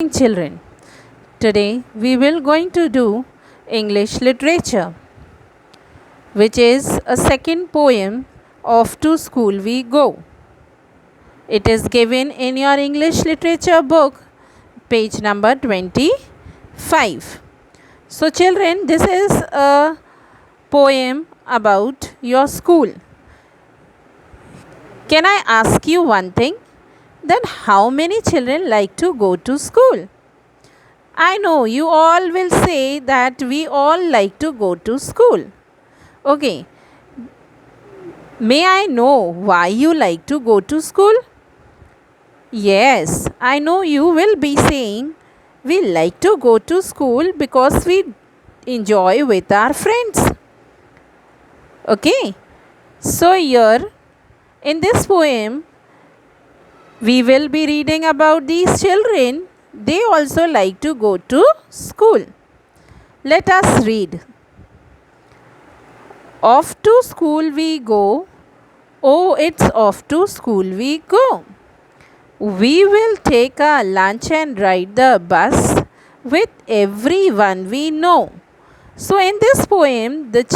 Children, today we will going to do English literature, which is a second poem of To School We Go. It is given in your English literature book, page number 25. So children, this is a poem about your school. Can I ask you one thing? Then how many children like to go to school? I know you all will say that we all like to go to school. Okay. May I know why you like to go to school? Yes, I know you will be saying we like to go to school because we enjoy with our friends. Okay. So here in this poem, we will be reading about these children. They also like to go to school. Let us read. Off to school we go. Oh, it's off to school we go. We will take our lunch and ride the bus with everyone we know. So in this poem, these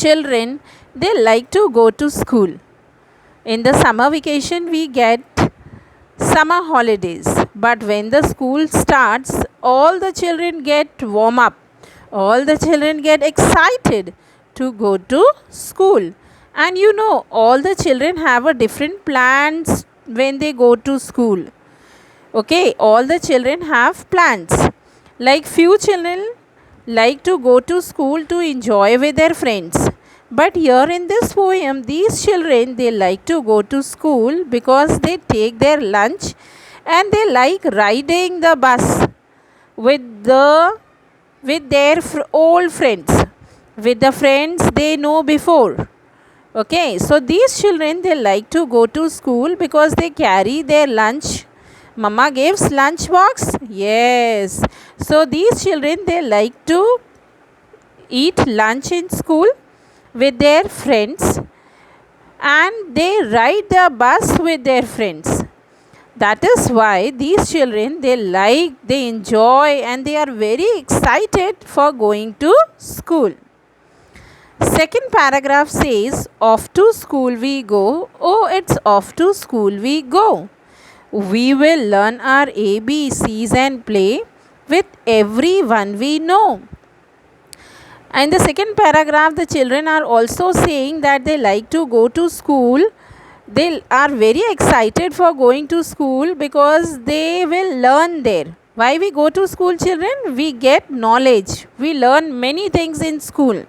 children, they like to go to school. In the summer vacation, we get summer holidays. But when the school starts, all the children get warm up. All the children get excited to go to school. And you know, all the children have a different plans when they go to school. Okay, all the children have plans. Like few children like to go to school to enjoy with their friends. But here in this poem, these children, they like to go to school because they take their lunch and they like riding the bus with their old friends, with the friends they know before. Okay, so these children, they like to go to school because they carry their lunch. Mama gives lunch box. Yes. So these children, they like to eat lunch in school with their friends and they ride the bus with their friends. That is why these children, they enjoy and they are very excited for going to school. Second paragraph says, off to school we go. Oh, it's off to school we go. We will learn our ABCs and play with everyone we know. And in the second paragraph, the children are also saying that they like to go to school. They are very excited for going to school because they will learn there. Why we go to school, children? We get knowledge. We learn many things in school.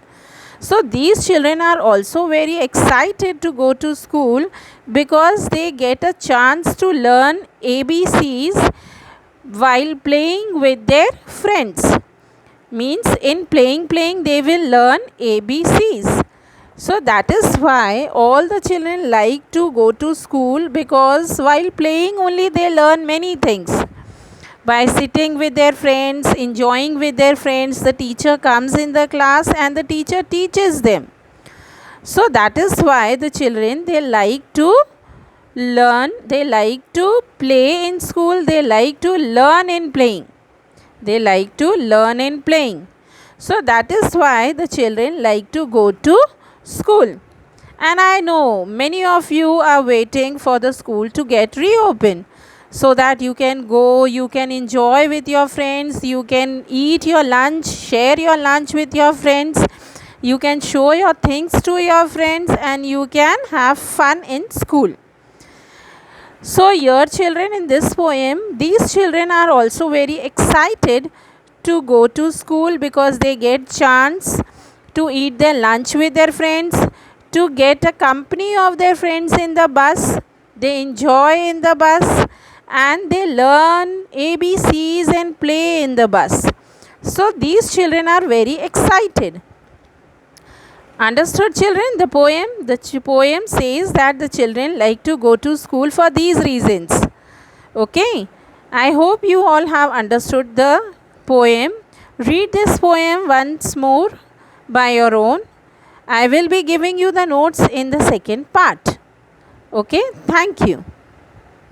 So these children are also very excited to go to school because they get a chance to learn ABCs while playing with their friends. Means in playing they will learn ABCs. So that is why all the children like to go to school because while playing only they learn many things. By sitting with their friends, enjoying with their friends, the teacher comes in the class and the teacher teaches them. So that is why the children, they like to learn, they like to play in school, they like to learn in playing. They like to learn in playing. So that is why the children like to go to school. And I know many of you are waiting for the school to get reopened so that you can go, you can enjoy with your friends, you can eat your lunch, share your lunch with your friends, you can show your things to your friends and you can have fun in school. So here children, in this poem, these children are also very excited to go to school because they get chance to eat their lunch with their friends, to get a company of their friends in the bus. They enjoy in the bus and they learn ABCs and play in the bus. So these children are very excited. Understood, children? The poem says that the children like to go to school for these reasons. Okay, I hope you all have understood the poem. Read this poem once more by your own. I will be giving you the notes in the second part. Okay, thank you.